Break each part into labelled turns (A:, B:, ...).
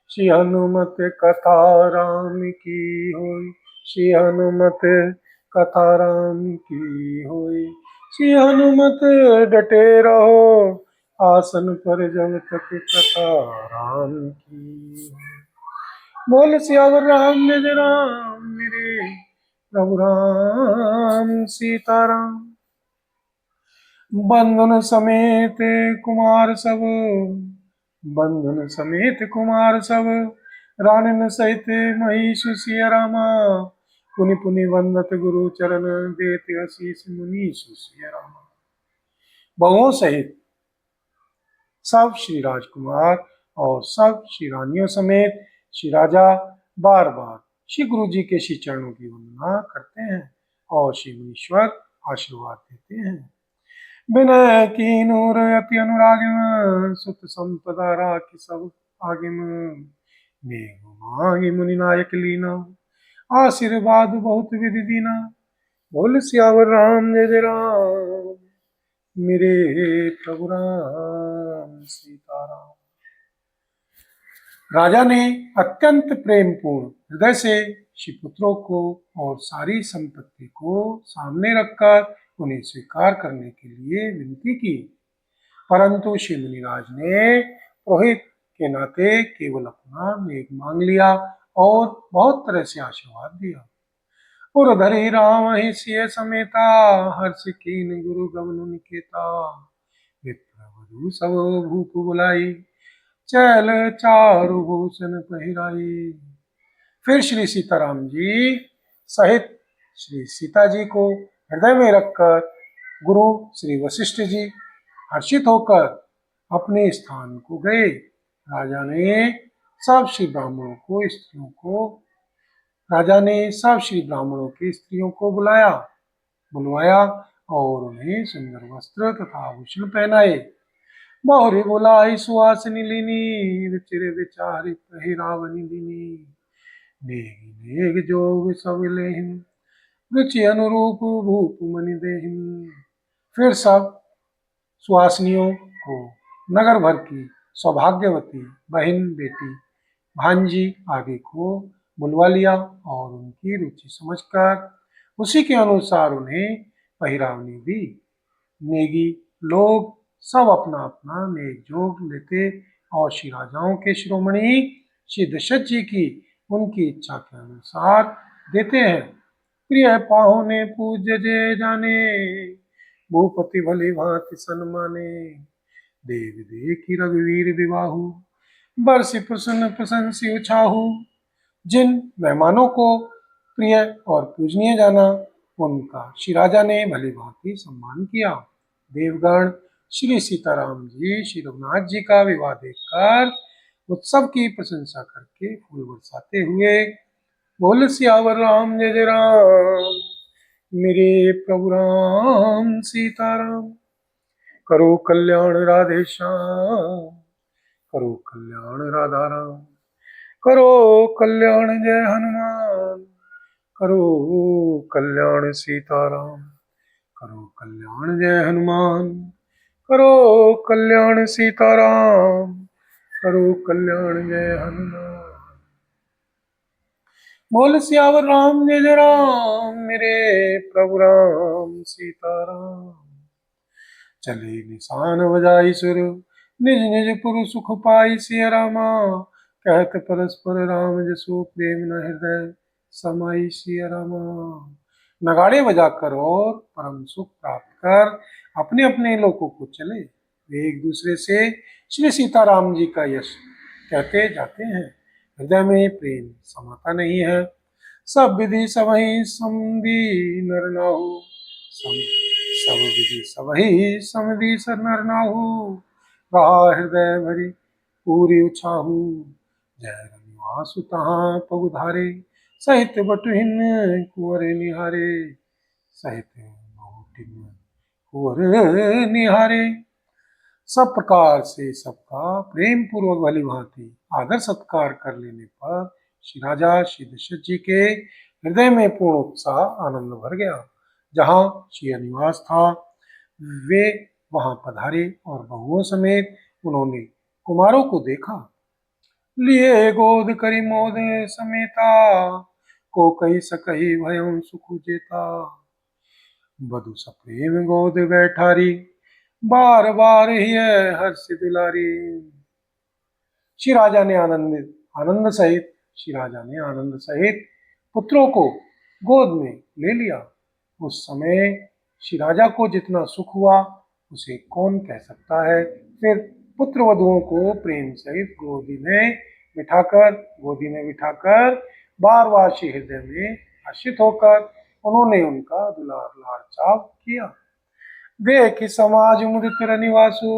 A: श्री हनुमत कथा राम की होई। श्री हनुमत कथा राम की होई। श्री हनुमत डटे रहो आसन पर जब तक कथा राम की। बोल सियावर रामचंद्र राम मेरे प्रभु राम सीताराम। बंधन समेत कुमार सब, बंधन समेत कुमार सब, रानन सहित महिष सिया रामा। पुनि पुनि वंदत गुरु चरण देते आशीष मुनीष सिया रामा। बहुओं सहित सब श्री राजकुमार और सब श्री रानियों समेत श्री राजा बार बार श्री गुरु जी के श्री चरणों की वंदना करते हैं और श्री मुनीश्वर आशीर्वाद देते हैं। विनय कीनूर अति अनुरागिम सुत संपदा राखि सब आगिम। नेहु मांगी मुनि नायक लीना आशीर्वाद बहुत विधि दीना। बोल सियावर राम जय जय राम मेरे प्रभु राम सीताराम। राजा ने अत्यंत प्रेम पूर्ण हृदय से श्री पुत्रों को और सारी संपत्ति को सामने रखकर उन्हें स्वीकार करने के लिए विनती की, परंतु श्री मुनिराज ने पुरोहित के नाते केवल अपना नेक मांग लिया और बहुत तरह से आशीर्वाद दिया। उर्धरि राम ही सिय समेता हर्ष कीन गुरु गमन निकेता। विप्रवधु सब भूप बुलाई चैल चारु भूषण पहिराई। फिर श्री सीताराम जी सहित श्री सीता जी को हृदय में रखकर गुरु श्री वशिष्ठ जी हर्षित होकर अपने स्थान को गए। राजा ने सब श्री ब्राह्मणों को स्त्रियों को राजा ने सब श्री ब्राह्मणों की स्त्रियों को बुलवाया और उन्हें सुंदर वस्त्र तथा आभूषण पहनाए। बहुरी बुलाई सुहासिनी लीनी रुचिर विचारि पहिरावनि दीनी। नेहि नेग जोग सब लेहिन रुचि अनुरूप भूप मनि देहिन। फिर सब सुहासिनियों को नगर भर की सौभाग्यवती बहन बेटी भांजी आदि को बुलवा लिया और उनकी रुचि समझकर उसी के अनुसार उन्हें पहिरावनी दी। नेगी लोग सब अपना अपना नेक जोग लेते और श्री राजाओं के शिरोमणि श्री दशरथ जी की उनकी इच्छा के अनुसार देते हैं। प्रिय पाहुने पूज्य जे जाने भूपति भली भांति सन्माने। देव देखी रघुवीर विवाहु बरसि प्रसन्न प्रशंसी उछाहु। जिन मेहमानों को प्रिय और पूजनीय जाना उनका श्री राजा ने भली भांति सम्मान किया। देवगण श्री सीताराम जी श्री रघुनाथ जी का विवाह देखकर उत्सव की प्रशंसा करके फूल बरसाते हुए बोल सियावर राम जय जय राम मेरे प्रभु राम सीताराम। करो कल्याण राधे श्याम करो कल्याण राधा राम करो कल्याण जय हनुमान करो कल्याण सीताराम करो कल्याण जय हनुमान करो कल्याण सीताराम करो कल्याण जय हनुमान। बोल सियावर राम जय जय राम मेरे प्रभु राम सीताराम। चले निशान बजाई सुर निज निज पुर सुख पाई सिया रामा। कहत परस्पर राम जसो प्रेम न हृदय समाई सिया रामा। नगाड़े बजाकर और परम सुख प्राप्त कर अपने अपने लोकों को चले। वे एक दूसरे से श्री सीताराम जी का यश कहते जाते हैं। हृदय में प्रेम समाता नहीं है। सब विधि सबहि समधि नर नाहु सब विधि सबहि समधि नर नाहु। रहा हृदय भरी पूरी उछाहु। जय रनिवासु तहाँ पगुधारे सहित बटुहिन कुंवर निहारे सहित बहुटिन कुंवर निहारे। सब प्रकार से सबका प्रेम पूर्वक भली भांति आदर सत्कार कर लेने पर श्री राजा श्री दशरथ जी के हृदय में पूर्ण उत्साह आनंद भर गया। जहाँ श्री निवास था वे वहां पधारे और बहुओं समेत उन्होंने कुमारों को देखा। लिए गोद करी मोद समेता, को कही सकही भयं सुख जेता। बधु सप्रेम गोद बैठारी, बार बार ही हर्ष दुलारी। श्री राजा ने आनंद सहित श्री राजा ने आनंद सहित पुत्रों को गोद में ले लिया। उस समय श्री राजा को जितना सुख हुआ उसे कौन कह सकता है। फिर पुत्र वधुओं को प्रेम सहित गोदी में बिठाकर बार बार श्री हृदय में हर्षित होकर उन्होंने उनका दुलार लाड़ चाव किया। देख समाज मुदित निवासु,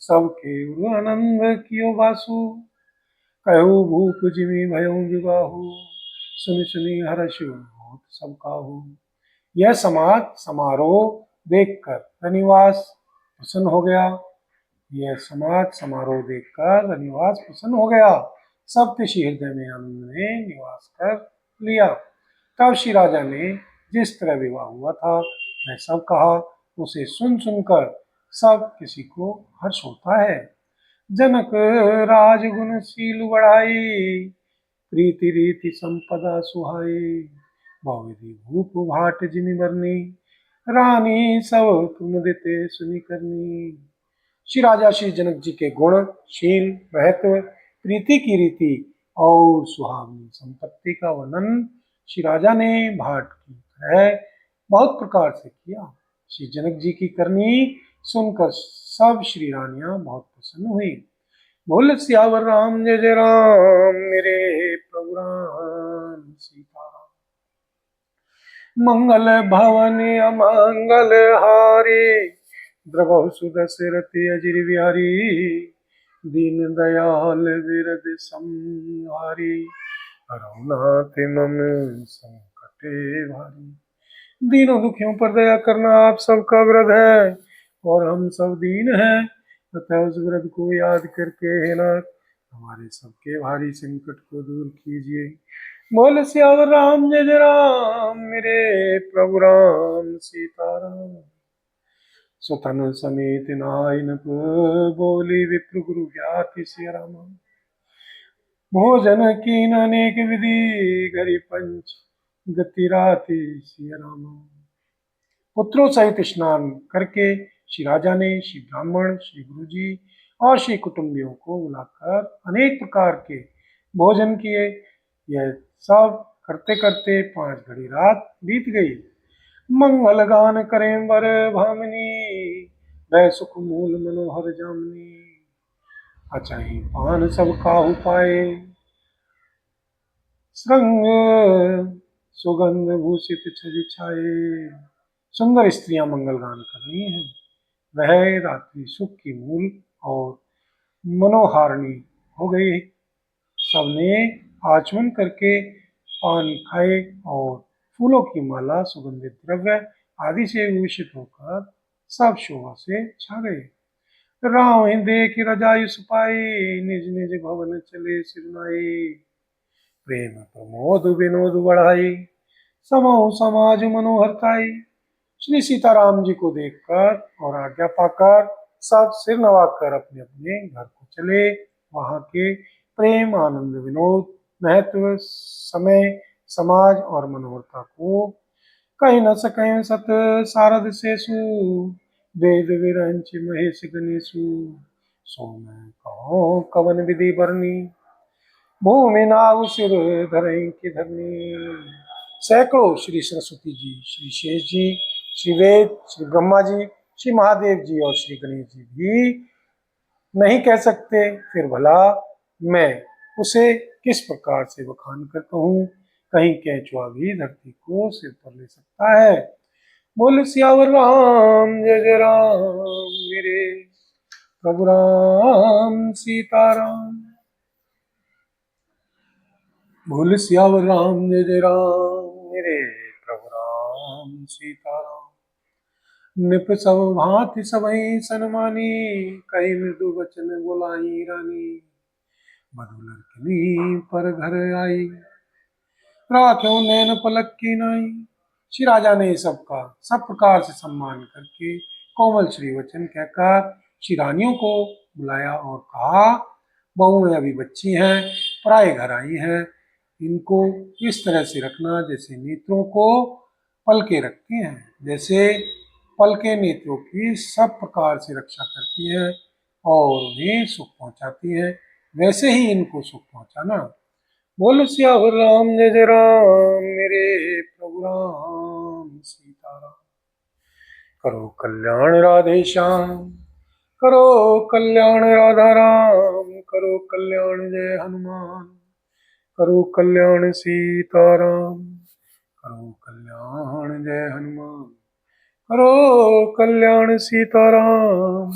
A: सबके आनंद कियो बासु। कहु भूप जिमि भयउ विवाहु, सुनि सुनि हर्ष होत सब काहू। यह समाज समारोह देखकर रनिवास प्रसन्न हो गया। यह समाज समारोह देखकर रनिवास प्रसन्न हो गया। सब श्री हृदय में आनंद ने निवास कर लिया। तब श्री राजा ने जिस तरह विवाह हुआ था वह सब कहा। उसे सुन सुनकर सब किसी को हर्ष होता है। जनक राजगुणशील बढ़ाई, प्रीति रीति संपदा सुहाई। बहुविधि भूप भाट जिमि बरनी, रानी सब तुम देते सुनि करनी। श्री राजा श्री जनक जी के गुण, शील, महत्व, प्रीति की रीति और सुहावनी संपत्ति का वर्णन श्री राजा ने भाट की तरह बहुत प्रकार से किया। श्री जनक जी की करनी सुनकर सब श्री रानियां बहुत प्रसन्न हुई। बोल सियावर राम जय जय राम, मेरे प्रभु राम सीताराम। मंगल भवन अमंगल हारे, द्रवहु सुदशरथि अजिर बिहारी। दीन दयाल विरद संहारी, रघुनाथ मम संकटे भारी। दीनों दुखियों पर दया करना आप सबका व्रत है और हम सब दीन हैं, तथा उस व्रत को याद करके हे नाथ हमारे सबके भारी संकट को दूर कीजिए। बोल सियावर राम जय जय राम, मेरे प्रभु राम सीताराम। सुतन समेत नाइन बोली, विप्र गुरु ज्ञाति सिया राम। भोजन की अनेक विधि, गरी पंच गति राति सिया राम। पुत्रों सहित स्नान करके श्री राजा ने श्री ब्राह्मण, श्री गुरुजी और श्री कुटुंबियों को बुलाकर अनेक प्रकार के भोजन किए। यह सब करते करते 5 घड़ी रात बीत गई। मंगल गान करें वर भामिनी, वह सुख मूल मनोहर जामनी। अचाई पान सब काहू पाए, श्रृंग सुगंध भूषित छवि छाए। सुंदर स्त्रियां मंगल गान कर रही हैं। वह रात्रि सुख की मूल और मनोहारिणी हो गई। सबने आचमन करके पान खाए और फूलों की माला, सुगंधित द्रव्य आदि से विभूषित होकर सब शोभा से छा गए। राम देख रजायु सुपाई, निज निज भवन चले सिरनाई। प्रेम प्रमोद विनोद बढ़ाई, समूह समाज मनोहरताई। श्री सीताराम जी को देखकर और आज्ञा पाकर सब सिर नवाकर अपने अपने घर को चले। वहां के प्रेम, आनंद, विनोद, महत्व, समय, समाज और मनोहरता को कहीं न सकें सत सारद सेसु। वेद विरंच महेश गणेशु, सो मैं कहो कवन विधि बरनी। भूमि नाव सिर धरई की धरनी। सैकड़ों श्री सरस्वती जी, श्री शेष जी, श्री वेद, श्री ब्रह्मा जी, श्री महादेव जी और श्री गणेश जी भी नहीं कह सकते, फिर भला मैं उसे किस प्रकार से बखान कर कहूँ। कहीं केंचुआ भी धरती को सिर पर ले सकता है। बोल सियावर राम जय जय राम, मेरे प्रभु राम सीताराम। बोल सियावर राम जय जय राम, मेरे प्रभु राम सीताराम। निप सब भांति सबहि सनमानी, कही मृदु वचन बोलाई रानी। मधु लड़कनी पर घर आई, राख्यो नैन पलक की नाई। श्री राजा ने सबका सब प्रकार से सम्मान करके कोमल श्री वचन कहकर श्री रानियों को बुलाया और कहा, बहुएं अभी बच्ची हैं, पराए घर आई हैं। इनको इस तरह से रखना जैसे नेत्रों को पलके रखते हैं। जैसे पलके नेत्रों की सब प्रकार से रक्षा करती हैं और उन्हें सुख पहुंचाती हैं, वैसे ही इनको सुख पहुंचाना। बोल सियावर राम जय जय राम, मेरे प्रभु राम सीताराम। करो कल्याण राधे श्याम, करो कल्याण राधा राम, करो कल्याण जय हनुमान, करो कल्याण सीताराम, करो कल्याण जय हनुमान, करो कल्याण सीताराम,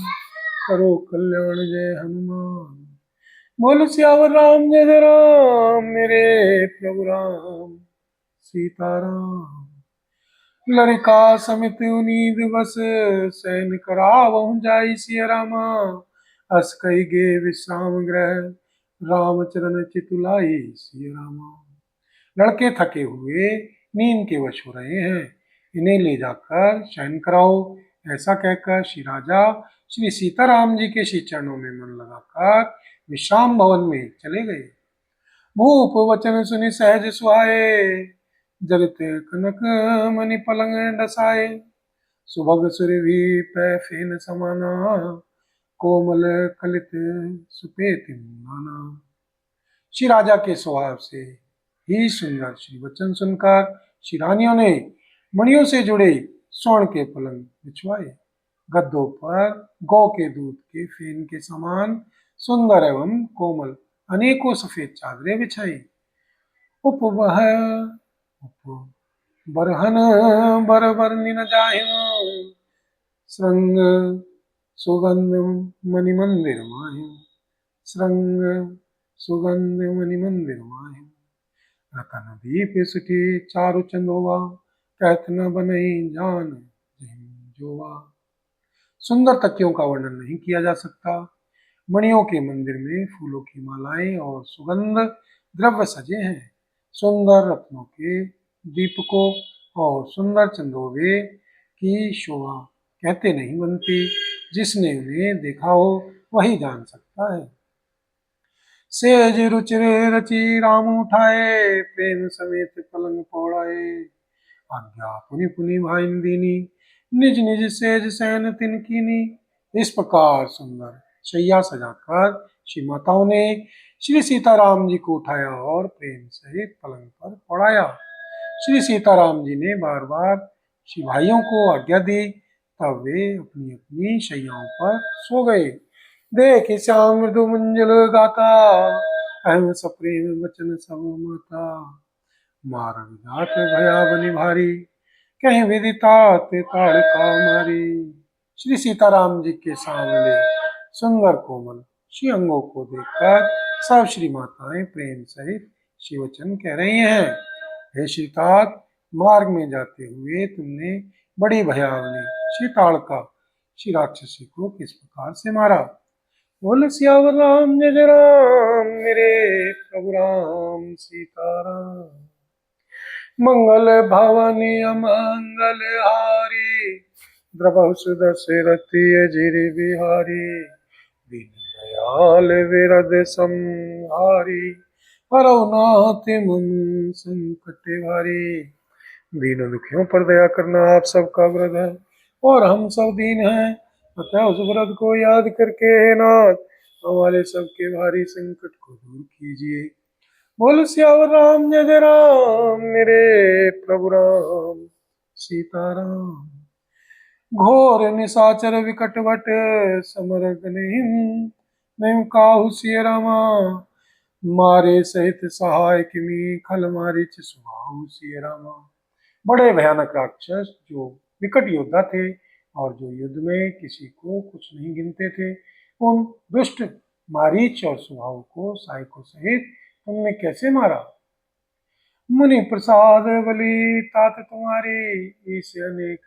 A: करो कल्याण जय हनुमान। बोल सियावर राम जय जय राम, मेरे प्रभु राम सीताराम। लरिका समित उनीद बस, सैन करावहु जाई सिया रामा। अस कही गे विश्राम ग्रह, रामचरण चितुलाई सिया रामा। लड़के थके हुए नींद के वश हो रहे हैं, इन्हें ले जाकर शयन कराओ। ऐसा कहकर श्री राजा श्री सीताराम जी के श्री चरणों में मन लगाकर विश्राम भवन में चले गए। भूप वचन सुनि सहज सुहाए, जगत कनक मणि पलंग डसाए। सुभग सुरभि पै फेन समाना, कोमल कलित सुपेत नाना। श्री राजा के स्वभाव से ही सुंदर श्री वचन सुनकर श्री रानियों ने मणियों से जुड़े स्वर्ण के पलंग बिछवाए। गद्दों पर गौ के दूध के फेन के समान सुंदर एवं कोमल अनेकों सफेद चादरें बिछाई। उपवह उप बरहन बर बरनि न जाहिं, श्रृंग सुगंध मणि मंदिर माहिं, श्रृंग सुगंध मणि मंदिर माहिं। रतन दीप सुठी चारु चंदोवा, कहत न बनई जान जिहिं जोवा। सुंदर तकियों का वर्णन नहीं किया जा सकता। मणियों के मंदिर में फूलों की मालाएं और सुगंध द्रव्य सजे हैं। सुंदर रत्नों के दीपकों और सुंदर चंदोवे की शोभा कहते नहीं बनती। जिसने उन्हें देखा हो वही जान सकता है। सेज रुचिर रचि राम उठाए, प्रेम समेत पलंग पौड़ाए। आज्ञा पुनि पुनि भाइन दीनी, निज निज सेज सैन तिन कीनी। इस प्रकार सुंदर शैया सजाकर श्री माताओं ने श्री सीताराम जी को उठाया और प्रेम सहित पलंग पर पौड़ाया। श्री सीताराम जी ने बार बार श्री भाइयों को आज्ञा दी, तब वे अपनी अपनी शैयाओं पर सो गए। देख श्याम मृदु मंजल गाता, अहम सप्रेम वचन सब माता। मार विधात भया बनि भारी, कहीं विदितात ताड़का मारी। श्री सीताराम जी के सामने सुंदर कोमल श्री अंगों को देखकर सब श्री माताएं प्रेम सहित श्री वचन कह रही हैं। हे श्रीतात, मार्ग में जाते हुए तुमने बड़ी भयावनी श्री ताड़का श्री राक्षसी को किस प्रकार से मारा। बोल सियावर राम जय जय राम, मेरे प्रभु राम सीताराम। मंगल भवनी अमंगल हारी, द्रवहु सुदशरथी अजिर बिहारी। दीन दयाल विरद संहारी, हरौ नाथ मम संकट भारी। दीन दुखियों पर दया करना आप सबका व्रत है, और हम सब दीन हैं, अतः उस व्रत को याद करके हे नाथ हमारे सबके भारी संकट को दूर कीजिए। बोल सियावर राम जय जय राम, मेरे प्रभु राम सीताराम। घोर निशाचर विकट वट, समर नहीं काहू सिय रामा। मारे सहित सहाय किमी, खल मारिच सुभाहु सिय रामा। बड़े भयानक राक्षस जो विकट योद्धा थे और जो युद्ध में किसी को कुछ नहीं गिनते थे, उन दुष्ट मारीच और सुभाव को सहायकों सहित तुमने कैसे मारा। मुनि प्रसाद बलि तात तुम्हारी, इस अनेक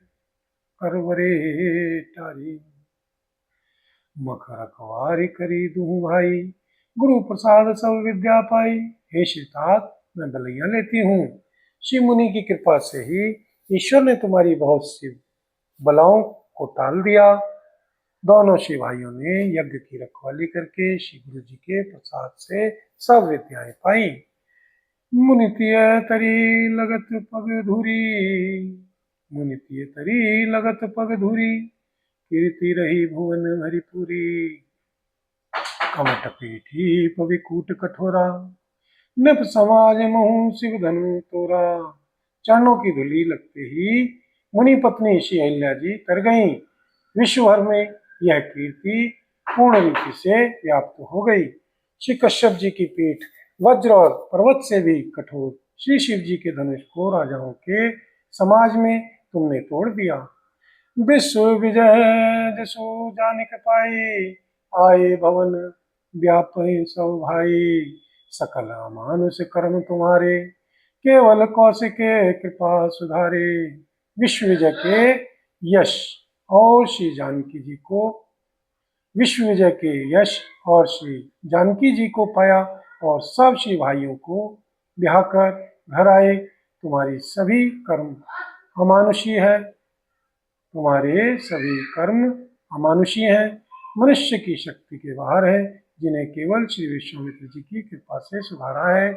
A: करवरे टारी। मकर कवारी करी दुहु भाई, गुरु प्रसाद सब विद्या पाई। हे श्रीतात, मैं बलैया लेती हूँ। श्री मुनि की कृपा से ही ईश्वर ने तुम्हारी बहुत सी बलाओं को टाल दिया। दोनों शिव भाइयों ने यज्ञ की रखवाली करके श्री गुरु जी के प्रसाद से सब विद्याएं पाई। मुनितिय तरी लगत पग धुरी, मुनितिय तरी लगत पग धुरी, कीर्ति रही भुवन भरिपुरी। कमट पीठी पविकूट कठोरा, नृप समाज महु शिव धनु तोरा। चरणों की धूलि लगते ही मुनि पत्नी श्री अहिल्या जी कर गईं। विश्व भर में यह कीर्ति पूर्ण रीति से व्याप्त हो गई। श्री कश्यप जी की पीठ वज्र और पर्वत से भी कठोर श्री शिव जी के धनुष को राजाओं के समाज में तुमने तोड़ दिया। विश्व विजय जसो जानिक पाई, आए भवन व्यापे सब भाई। सकल मानुष कर्म तुम्हारे, केवल कौशिके कृपा सुधारे। विश्व विजय के यश और श्री जानकी जी को विश्व विजय के यश और श्री जानकी जी को पाया और सब श्री भाइयों को ब्याह कर घर आए। तुम्हारी सभी कर्म अमानुषी है, तुम्हारे सभी कर्म अमानुषी हैं, मनुष्य की शक्ति के बाहर है, जिन्हें केवल श्री विश्वामित्र जी की कृपा से सुधारा है,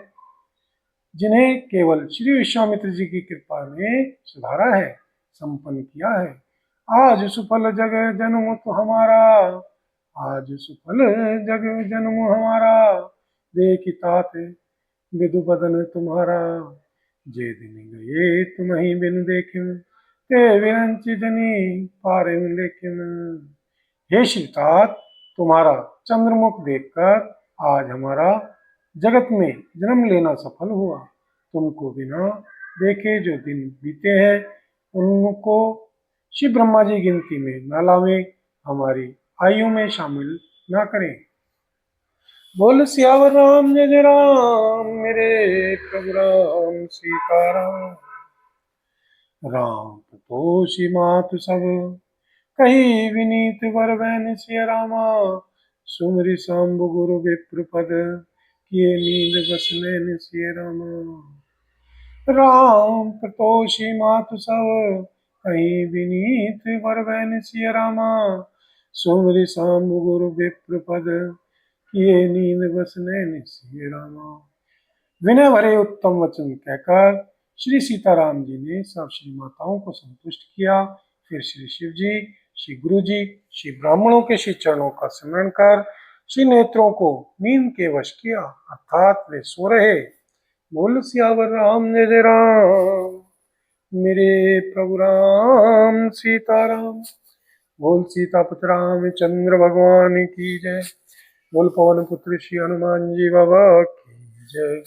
A: जिन्हें केवल श्री विश्वामित्र जी की कृपा ने सुधारा है, संपन्न किया है। आज सुफल जग जन्म तो हमारा, आज सुफल जग जन्म हमारा। देखी तात विदु बदन तुम्हारा, जे दिन गए तुम ही बिन देखे, ते विरंच जनी पारे लेकिन। हे श्रीतात, तुम्हारा चंद्रमुख देखकर आज हमारा जगत में जन्म लेना सफल हुआ। तुमको बिना देखे जो दिन बीते हैं उनको शिव ब्रह्मा जी गिनती में न लावे, हमारी आयु में शामिल ना करें। बोल सियावर राम जय जय राम, मेरे प्रभु राम सीताराम। राम तपोषी मातु सब, कही विनीत वर बहन सिया रामा। सुमरि सांब गुरु विप्र पद, किए नींद बस नैन सिया रामा। राम तपोषी मातु सब, कही विनीत वर बहन सिया रामा। सुमरि सांब गुरु विप्र पद, किए नींद बस नैन सिया रामा। विनय भरे उत्तम वचन कहकर श्री सीताराम जी ने सब श्री माताओं को संतुष्ट किया। फिर श्री शिव जी, श्री गुरु जी, श्री ब्राह्मणों के श्री चरणों का स्मरण कर श्री नेत्रों को नींद के वश किया, अर्थात वे सो रहे। बोल सियावर राम जय जय राम, मेरे प्रभु राम सीताराम। बोल सीतापति रामचंद्र भगवान की जय। बोल पवन पुत्र श्री हनुमान जी बाबा की जय।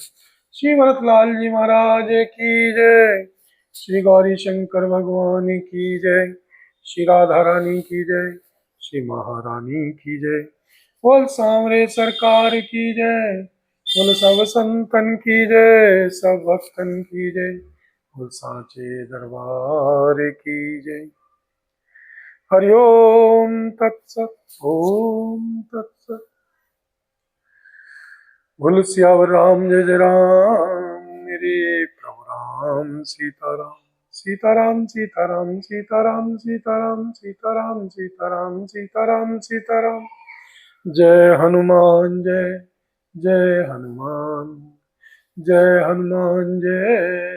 A: श्री भरतलाल जी महाराज की जय। श्री गौरी शंकर भगवान की जय। श्री राधा रानी की जय। श्री महारानी की जय। बोल सांवरे सरकार की जय। बोल सब संतन की जय, सब भक्तन की जय। बोल सांचे दरबार की जय। हरिओम तत्सत, ओम तत्सत। बोल सियावर राम जय जय राम, मेरे प्रभु राम सीताराम। सीताराम सीताराम सीताराम सीताराम सीताराम सीताराम सीताराम सीताराम। जय हनुमान जय, जय हनुमान, जय हनुमान जय।